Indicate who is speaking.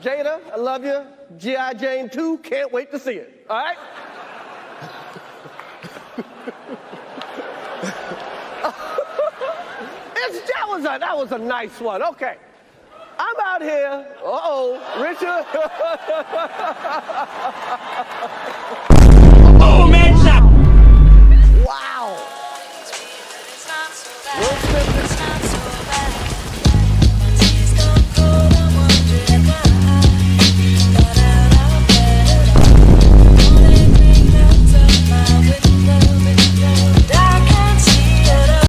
Speaker 1: Jada, I love you. G.I. Jane 2, can't wait to see it. All right? That was a nice one. Okay. I'm out here. Uh-oh, Richard.